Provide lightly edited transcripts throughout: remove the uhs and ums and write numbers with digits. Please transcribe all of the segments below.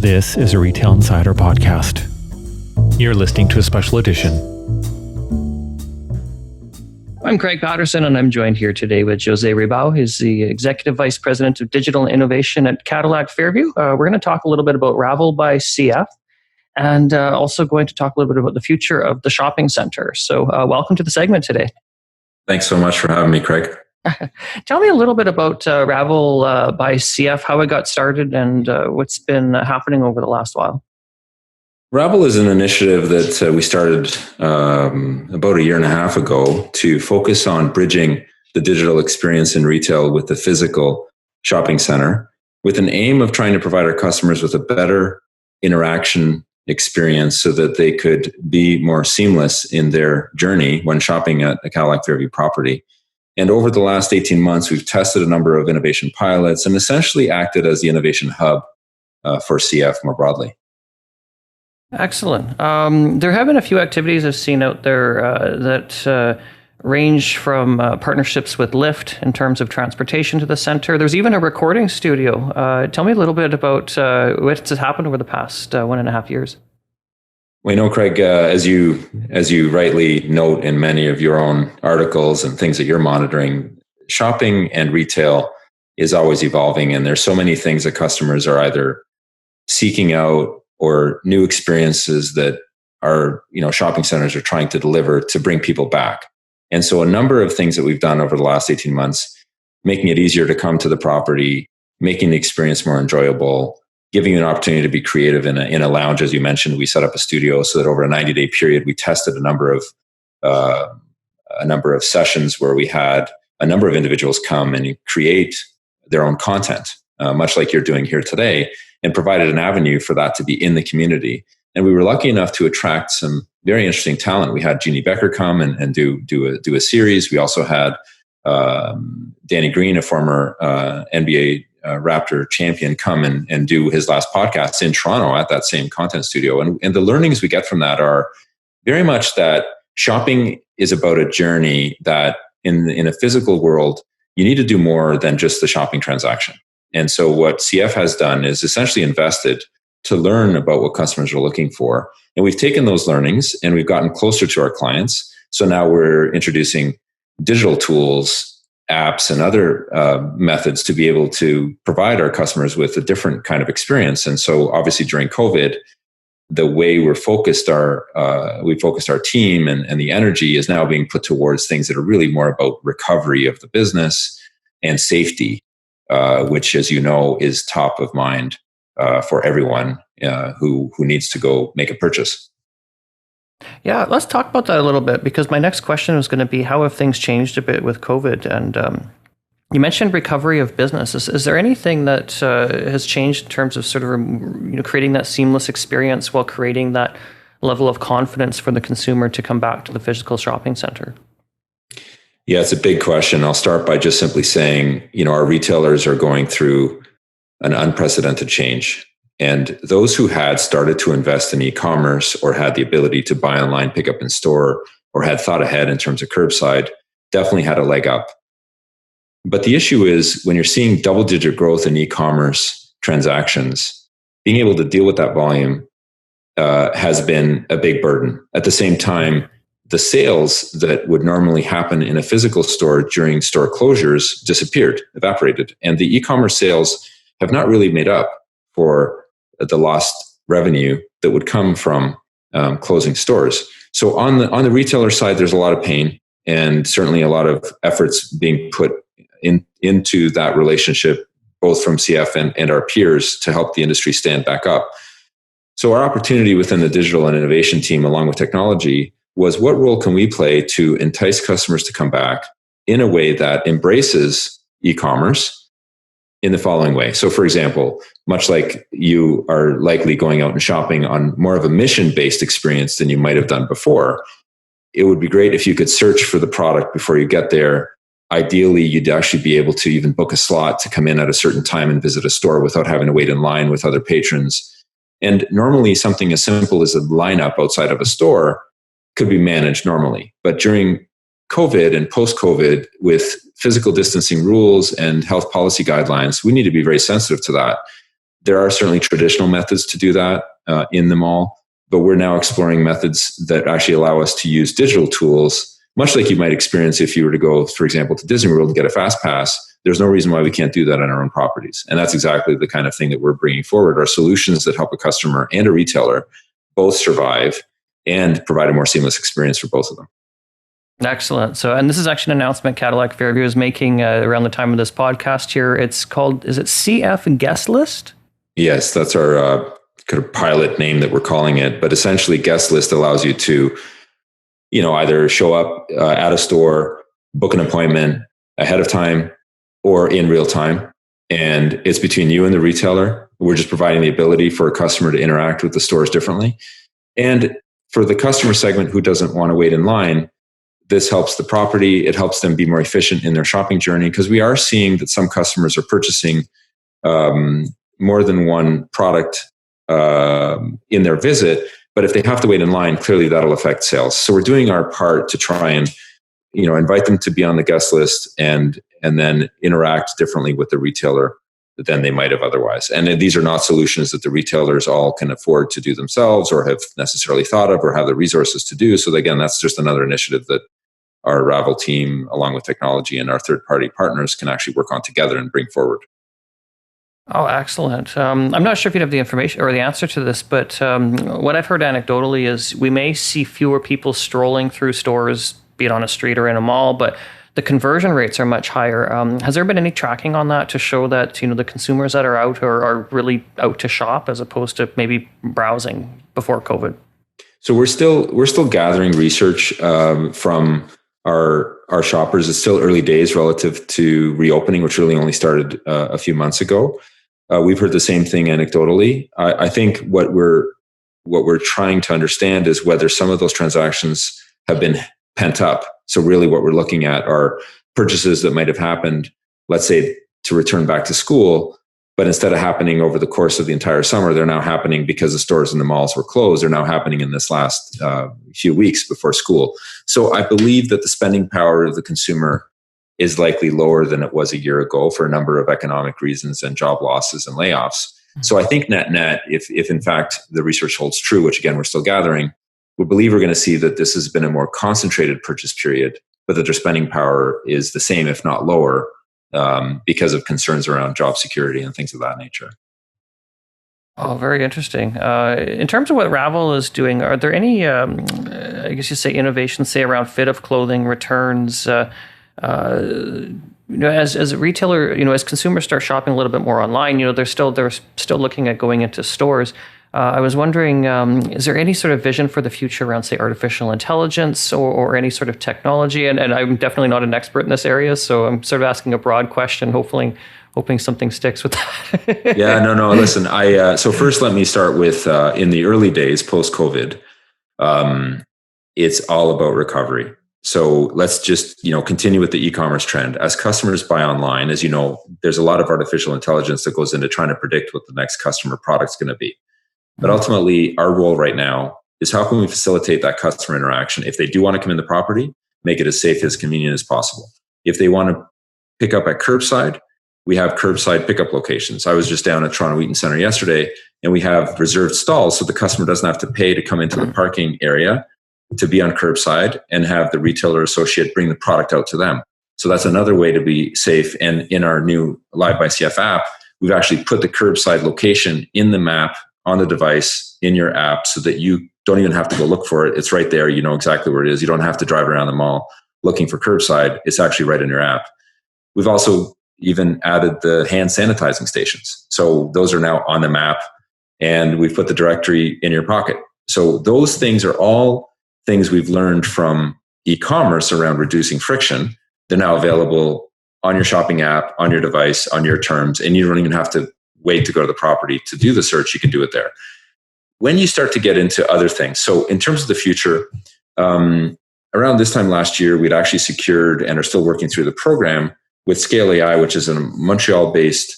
This is a Retail Insider podcast. You're listening to a special edition. I'm Craig Patterson, and I'm joined here today with Jose Ribau. He's the Executive Vice President of Digital Innovation at Cadillac Fairview. We're going to talk a little bit about Ravel by CF, and also going to talk a little bit about the future of the shopping center. So welcome to the segment today. Thanks so much for having me, Craig. Tell me a little bit about Ravel by CF, how it got started, and what's been happening over the last while. Ravel is an initiative that we started about a year and a half ago to focus on bridging the digital experience in retail with the physical shopping center, with an aim of trying to provide our customers with a better interaction experience so that they could be more seamless in their journey when shopping at a Cadillac Fairview property. And over the last 18 months, we've tested a number of innovation pilots and essentially acted as the innovation hub for CF more broadly. Excellent. There have been a few activities I've seen out there that range from partnerships with Lyft in terms of transportation to the center. There's even a recording studio. Tell me a little bit about what's happened over the past 1.5 years. Well, you know, Craig, as you rightly note in many of your own articles and things that you're monitoring, shopping and retail is always evolving, and there's so many things that customers are either seeking out or new experiences that our shopping centers are trying to deliver to bring people back. And so a number of things that we've done over the last 18 months, making it easier to come to the property, making the experience more enjoyable, giving you an opportunity to be creative in a lounge. As you mentioned, we set up a studio so that over a 90-day period, we tested a number of sessions where we had a number of individuals come and create their own content, much like you're doing here today, and provided an avenue for that to be in the community. And we were lucky enough to attract some very interesting talent. We had Jeannie Becker come and do a series. We also had Danny Green, a former NBA Raptor champion, come and do his last podcast in Toronto at that same content studio. And the learnings we get from that are very much that shopping is about a journey that in a physical world, you need to do more than just the shopping transaction. And so what CF has done is essentially invested to learn about what customers are looking for. And we've taken those learnings and we've gotten closer to our clients. So now we're introducing digital tools, apps, and other methods to be able to provide our customers with a different kind of experience. And so obviously during COVID, the way we focused our team and the energy is now being put towards things that are really more about recovery of the business and safety, which, as you know, is top of mind for everyone who needs to go make a purchase. Yeah, let's talk about that a little bit, because my next question was going to be, how have things changed a bit with COVID? And you mentioned recovery of business. Is there anything that has changed in terms of sort of creating that seamless experience while creating that level of confidence for the consumer to come back to the physical shopping center? Yeah, it's a big question. I'll start by just simply saying, our retailers are going through an unprecedented change. And those who had started to invest in e-commerce or had the ability to buy online, pick up in store, or had thought ahead in terms of curbside, definitely had a leg up. But the issue is when you're seeing double-digit growth in e-commerce transactions, being able to deal with that volume has been a big burden. At the same time, the sales that would normally happen in a physical store during store closures disappeared, evaporated. And the e-commerce sales have not really made up for the lost revenue that would come from closing stores. So on the retailer side, there's a lot of pain and certainly a lot of efforts being put into that relationship, both from CF and our peers, to help the industry stand back up. So our opportunity within the digital and innovation team, along with technology, was what role can we play to entice customers to come back in a way that embraces e-commerce in the following way. So for example, much like you are likely going out and shopping on more of a mission-based experience than you might have done before, it would be great if you could search for the product before you get there. Ideally, you'd actually be able to even book a slot to come in at a certain time and visit a store without having to wait in line with other patrons. And normally something as simple as a lineup outside of a store could be managed normally. But during COVID and post-COVID, with physical distancing rules and health policy guidelines, we need to be very sensitive to that. There are certainly traditional methods to do that in the mall, but we're now exploring methods that actually allow us to use digital tools, much like you might experience if you were to go, for example, to Disney World and get a fast pass. There's no reason why we can't do that on our own properties. And that's exactly the kind of thing that we're bringing forward, are solutions that help a customer and a retailer both survive and provide a more seamless experience for both of them. Excellent. So, and this is actually an announcement Cadillac Fairview is making around the time of this podcast here. It's called, is it CF Guest List? Yes, that's our kind of pilot name that we're calling it. But essentially, Guest List allows you to, either show up at a store, book an appointment ahead of time or in real time. And it's between you and the retailer. We're just providing the ability for a customer to interact with the stores differently. And for the customer segment who doesn't want to wait in line, this helps the property. It helps them be more efficient in their shopping journey, because we are seeing that some customers are purchasing more than one product in their visit. But if they have to wait in line, clearly that'll affect sales. So we're doing our part to try and invite them to be on the guest list and then interact differently with the retailer than they might have otherwise. And these are not solutions that the retailers all can afford to do themselves or have necessarily thought of or have the resources to do. So again, that's just another initiative that our Ravel team, along with technology and our third-party partners, can actually work on together and bring forward. Oh, excellent. I'm not sure if you'd have the information or the answer to this, but what I've heard anecdotally is we may see fewer people strolling through stores, be it on a street or in a mall, but the conversion rates are much higher. Has there been any tracking on that to show that the consumers that are out are really out to shop as opposed to maybe browsing before COVID? So we're still gathering research from our shoppers. It's still early days relative to reopening, which really only started a few months ago. We've heard the same thing anecdotally. I think what we're trying to understand is whether some of those transactions have been pent up. So really what we're looking at are purchases that might have happened, let's say, to return back to school, but instead of happening over the course of the entire summer, they're now happening because the stores and the malls were closed. They're now happening in this last few weeks before school. So I believe that the spending power of the consumer is likely lower than it was a year ago for a number of economic reasons and job losses and layoffs. So I think net, if in fact the research holds true, which again, we're still gathering, we believe we're going to see that this has been a more concentrated purchase period, but that their spending power is the same, if not lower, because of concerns around job security and things of that nature. Oh, very interesting. In terms of what Ravel is doing, are there any, I guess you say innovations, say around fit of clothing, returns, as a retailer, as consumers start shopping a little bit more online, they're still looking at going into stores. I was wondering, is there any sort of vision for the future around, say, artificial intelligence or any sort of technology? And I'm definitely not an expert in this area, so I'm sort of asking a broad question, hoping something sticks with that. Yeah, no. Listen, so first let me start with in the early days post-COVID, it's all about recovery. So let's just continue with the e-commerce trend. As customers buy online, as you know, there's a lot of artificial intelligence that goes into trying to predict what the next customer product's going to be. But ultimately, our role right now is how can we facilitate that customer interaction? If they do want to come in the property, make it as safe, as convenient as possible. If they want to pick up at curbside, we have curbside pickup locations. I was just down at Toronto Eaton Centre yesterday, and we have reserved stalls so the customer doesn't have to pay to come into the parking area to be on curbside and have the retailer associate bring the product out to them. So that's another way to be safe. And in our new Live by CF app, we've actually put the curbside location in the map on the device in your app so that you don't even have to go look for it. It's right there. You know exactly where it is. You don't have to drive around the mall looking for curbside. It's actually right in your app. We've also even added the hand sanitizing stations. So those are now on the map, and we've put the directory in your pocket. So those things are all things we've learned from e-commerce around reducing friction. They're now available on your shopping app, on your device, on your terms, and you don't even have to wait to go to the property to do the search. You can do it there. When you start to get into other things, so in terms of the future, around this time last year, we'd actually secured and are still working through the program with Scale AI, which is a Montreal-based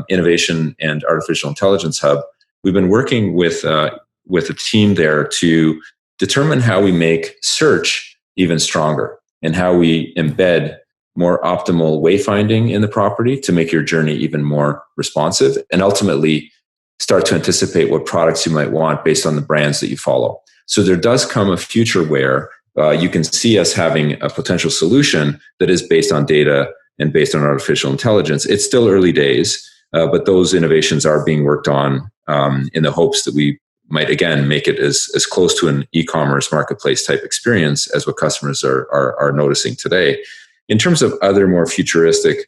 innovation and artificial intelligence hub. We've been working with a team there to determine how we make search even stronger and how we embed more optimal wayfinding in the property to make your journey even more responsive, and ultimately start to anticipate what products you might want based on the brands that you follow. So there does come a future where you can see us having a potential solution that is based on data and based on artificial intelligence. It's still early days, but those innovations are being worked on in the hopes that we might, again, make it as close to an e-commerce marketplace type experience as what customers are noticing today. In terms of other more futuristic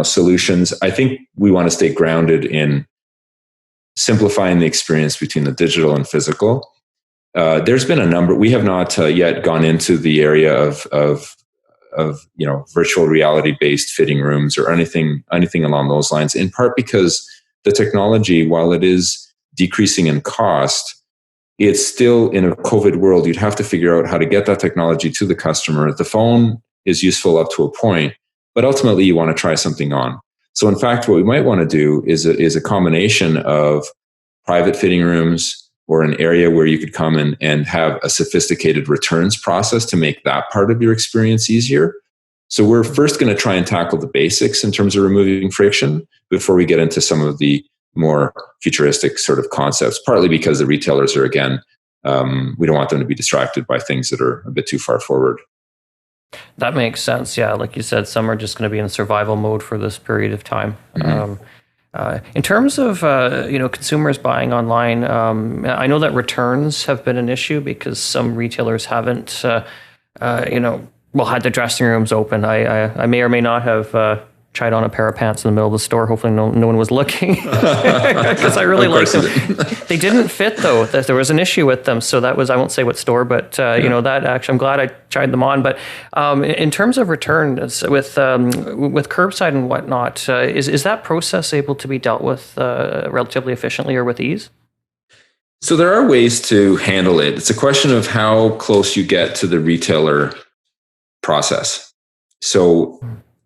solutions, I think we want to stay grounded in simplifying the experience between the digital and physical. There's been a number. We have not yet gone into the area of virtual reality based fitting rooms or anything along those lines. In part because the technology, while it is decreasing in cost, it's still, in a COVID world, you'd have to figure out how to get that technology to the customer. The phone is useful up to a point, but ultimately you want to try something on. So in fact, what we might want to do is a combination of private fitting rooms or an area where you could come and have a sophisticated returns process to make that part of your experience easier. So we're first going to try and tackle the basics in terms of removing friction before we get into some of the more futuristic sort of concepts, partly because the retailers are, again, we don't want them to be distracted by things that are a bit too far forward. That makes sense. Yeah, like you said, some are just going to be in survival mode for this period of time. Mm-hmm. In terms of consumers buying online, I know that returns have been an issue because some retailers haven't had the dressing rooms open. I may or may not have tried on a pair of pants in the middle of the store. Hopefully no one was looking, because I really liked them. They didn't fit though. There was an issue with them. So that was, I won't say what store, but that actually, I'm glad I tried them on. But in terms of returns with curbside and whatnot, is that process able to be dealt with relatively efficiently or with ease? So there are ways to handle it. It's a question of how close you get to the retailer process. So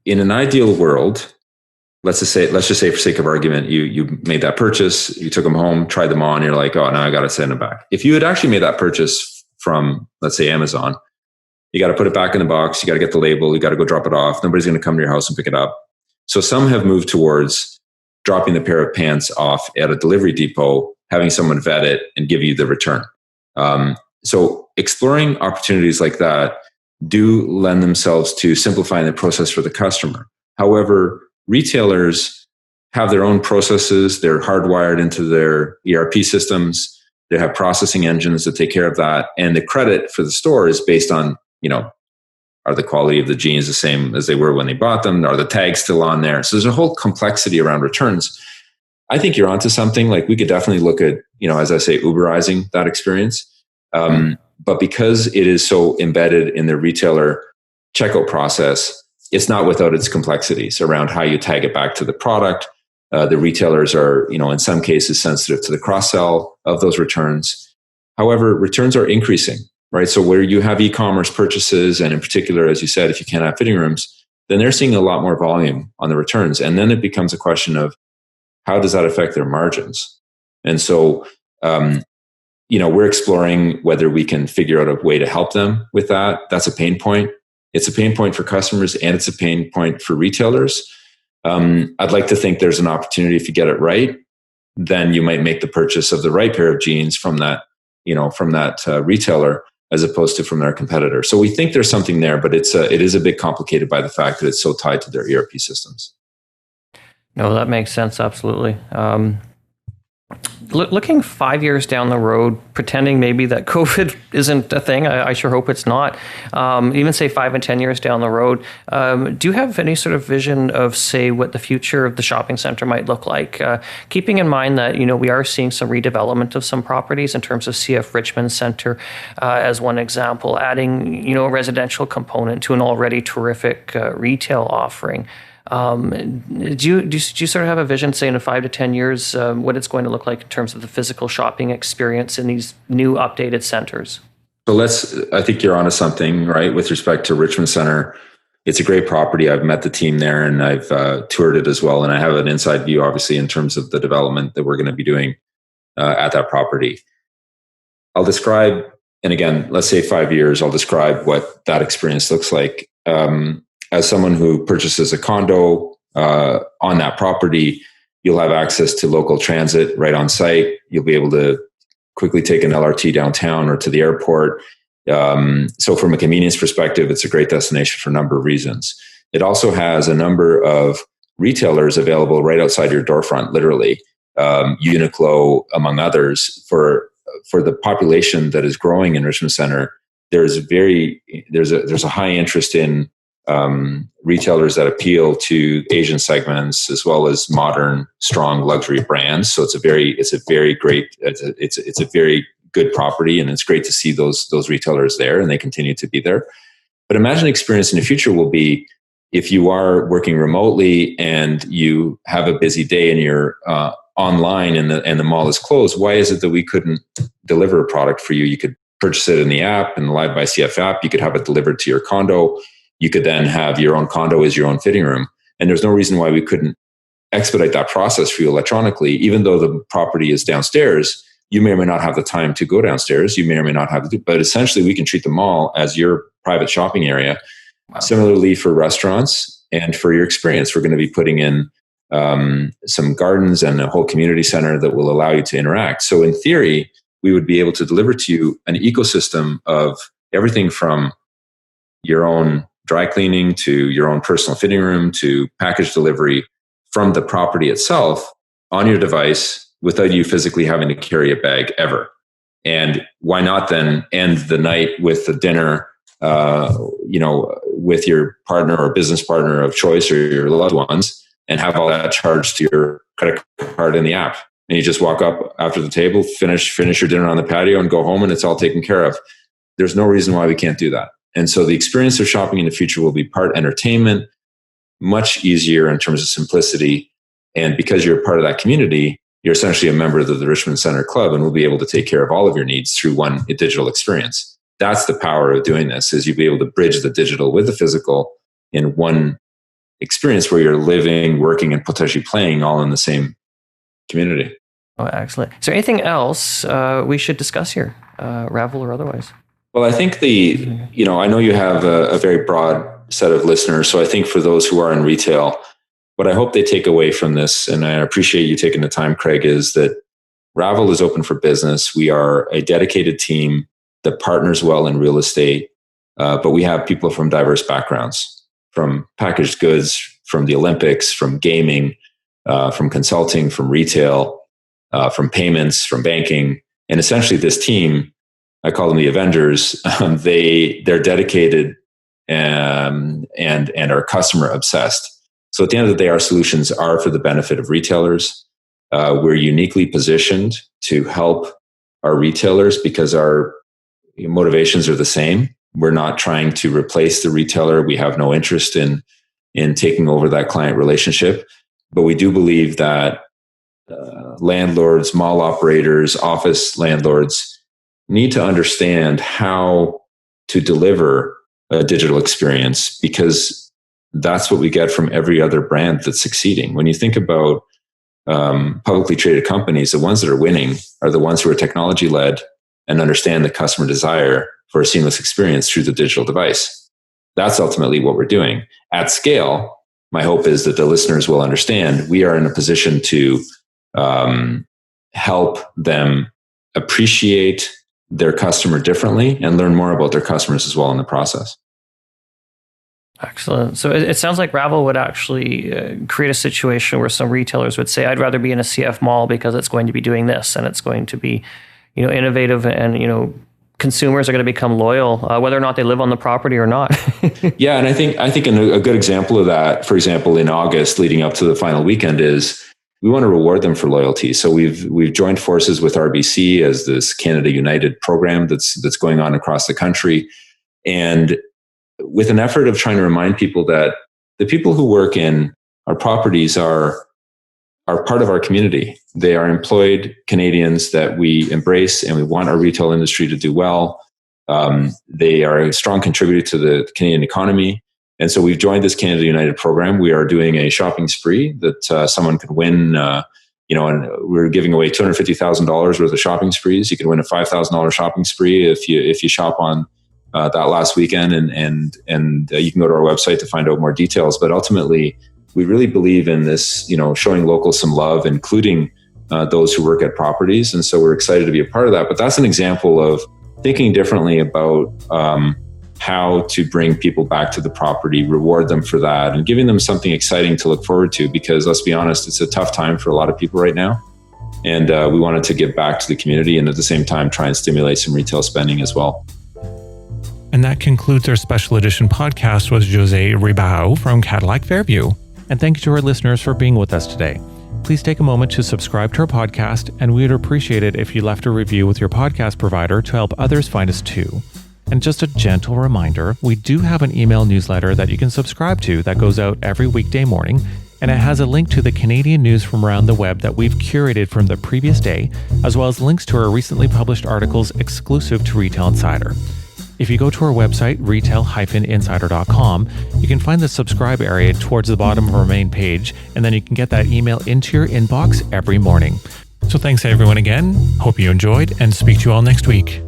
in an ideal world, let's just say for sake of argument, you made that purchase, you took them home, tried them on, you're like, oh, now I got to send them back. If you had actually made that purchase from, let's say, Amazon, you got to put it back in the box, you got to get the label, you got to go drop it off. Nobody's going to come to your house and pick it up. So some have moved towards dropping the pair of pants off at a delivery depot, having someone vet it and give you the return. So exploring opportunities like that do lend themselves to simplifying the process for the customer. However, retailers have their own processes. They're hardwired into their ERP systems. They have processing engines that take care of that. And the credit for the store is based on, are the quality of the jeans the same as they were when they bought them? Are the tags still on there? So there's a whole complexity around returns. I think you're onto something. Like, we could definitely look at, as I say, Uberizing that experience. But because it is so embedded in the retailer checkout process, it's not without its complexities around how you tag it back to the product. The retailers are, in some cases, sensitive to the cross-sell of those returns. However, returns are increasing, right? So where you have e-commerce purchases, and in particular, as you said, if you can't have fitting rooms, then they're seeing a lot more volume on the returns. And then it becomes a question of, how does that affect their margins? And so, we're exploring whether we can figure out a way to help them with that. That's a pain point. It's a pain point for customers, and it's a pain point for retailers. I'd like to think there's an opportunity, if you get it right, then you might make the purchase of the right pair of jeans from that retailer, as opposed to from their competitor. So we think there's something there, but it is a bit complicated by the fact that it's so tied to their ERP systems. No, that makes sense. Absolutely. Looking 5 years down the road, pretending maybe that COVID isn't a thing, I sure hope it's not. Even say 5 and 10 years down the road, do you have any sort of vision of, say, what the future of the shopping center might look like? Keeping in mind that, we are seeing some redevelopment of some properties in terms of CF Richmond Center as one example, adding, a residential component to an already terrific retail offering. Do you sort of have a vision, say, in 5 to 10 years, what it's going to look like in terms of the physical shopping experience in these new updated centers? So I think you're onto something, right? With respect to Richmond Center, it's a great property. I've met the team there, and I've toured it as well. And I have an inside view, obviously, in terms of the development that we're going to be doing at that property. I'll describe, and again, let's say 5 years, I'll describe what that experience looks like. as someone who purchases a condo on that property, you'll have access to local transit right on site. You'll be able to quickly take an LRT downtown or to the airport. So from a convenience perspective, it's a great destination for a number of reasons. It also has a number of retailers available right outside your doorfront, literally, Uniqlo, among others. For the population that is growing in Richmond Center, there's a high interest in retailers that appeal to Asian segments as well as modern, strong luxury brands. So it's a very good property, and it's great to see those retailers there, and they continue to be there. But imagine the experience in the future will be if you are working remotely and you have a busy day and you're online and the mall is closed. Why is it that we couldn't deliver a product for you? You could purchase it in the app, in the Live by CF app. You could have it delivered to your condo. You could then have your own condo as your own fitting room. And there's no reason why we couldn't expedite that process for you electronically, even though the property is downstairs. You may or may not have the time to go downstairs. You may or may not have to do, but essentially we can treat the mall as your private shopping area. Wow. Similarly for restaurants and for your experience, we're going to be putting in some gardens and a whole community center that will allow you to interact. So in theory, we would be able to deliver to you an ecosystem of everything from your own dry cleaning to your own personal fitting room to package delivery from the property itself on your device without you physically having to carry a bag ever. And why not then end the night with a dinner, with your partner or business partner of choice or your loved ones, and have all that charged to your credit card in the app. And you just walk up after the table, finish your dinner on the patio and go home, and it's all taken care of. There's no reason why we can't do that. And so the experience of shopping in the future will be part entertainment, much easier in terms of simplicity. And because you're part of that community, you're essentially a member of the Richmond Center Club, and we'll be able to take care of all of your needs through one digital experience. That's the power of doing this, is you'll be able to bridge the digital with the physical in one experience where you're living, working, and potentially playing all in the same community. Oh, excellent. Is there anything else we should discuss here, Ravel or otherwise? Well, I think I know you have a very broad set of listeners. So I think for those who are in retail, what I hope they take away from this, and I appreciate you taking the time, Craig, is that Ravel is open for business. We are a dedicated team that partners well in real estate, but we have people from diverse backgrounds, from packaged goods, from the Olympics, from gaming, from consulting, from retail, from payments, from banking. And essentially this team, I call them the Avengers, they're dedicated and are customer obsessed. So at the end of the day, our solutions are for the benefit of retailers. We're uniquely positioned to help our retailers because our motivations are the same. We're not trying to replace the retailer. We have no interest in taking over that client relationship. But we do believe that landlords, mall operators, office landlords need to understand how to deliver a digital experience, because that's what we get from every other brand that's succeeding. When you think about publicly traded companies, the ones that are winning are the ones who are technology-led and understand the customer desire for a seamless experience through the digital device. That's ultimately what we're doing. At scale, my hope is that the listeners will understand we are in a position to help them appreciate their customer differently and learn more about their customers as well in the process. Excellent. So it sounds like Ravel would actually create a situation where some retailers would say, I'd rather be in a CF mall because it's going to be doing this and it's going to be, innovative, and, consumers are going to become loyal, whether or not they live on the property or not. Yeah. And I think a good example of that, for example, in August leading up to the final weekend, is we want to reward them for loyalty. So we've joined forces with RBC as this Canada United program that's going on across the country. And with an effort of trying to remind people that the people who work in our properties are part of our community. They are employed Canadians that we embrace, and we want our retail industry to do well. They are a strong contributor to the Canadian economy. And so we've joined this Canada United program. We are doing a shopping spree that someone could win, and we're giving away $250,000 worth of shopping sprees. You can win a $5,000 shopping spree if you shop on that last weekend, and you can go to our website to find out more details. But ultimately, we really believe in this, showing locals some love, including those who work at properties. And so we're excited to be a part of that. But that's an example of thinking differently about how to bring people back to the property, reward them for that, and giving them something exciting to look forward to, because let's be honest, it's a tough time for a lot of people right now. And we wanted to give back to the community and at the same time try and stimulate some retail spending as well. And that concludes our special edition podcast with Jose Ribau from Cadillac Fairview. And thank you to our listeners for being with us today. Please take a moment to subscribe to our podcast, and we would appreciate it if you left a review with your podcast provider to help others find us too. And just a gentle reminder, we do have an email newsletter that you can subscribe to that goes out every weekday morning, and it has a link to the Canadian news from around the web that we've curated from the previous day, as well as links to our recently published articles exclusive to Retail Insider. If you go to our website, retail-insider.com, you can find the subscribe area towards the bottom of our main page, and then you can get that email into your inbox every morning. So thanks everyone again. Hope you enjoyed, and speak to you all next week.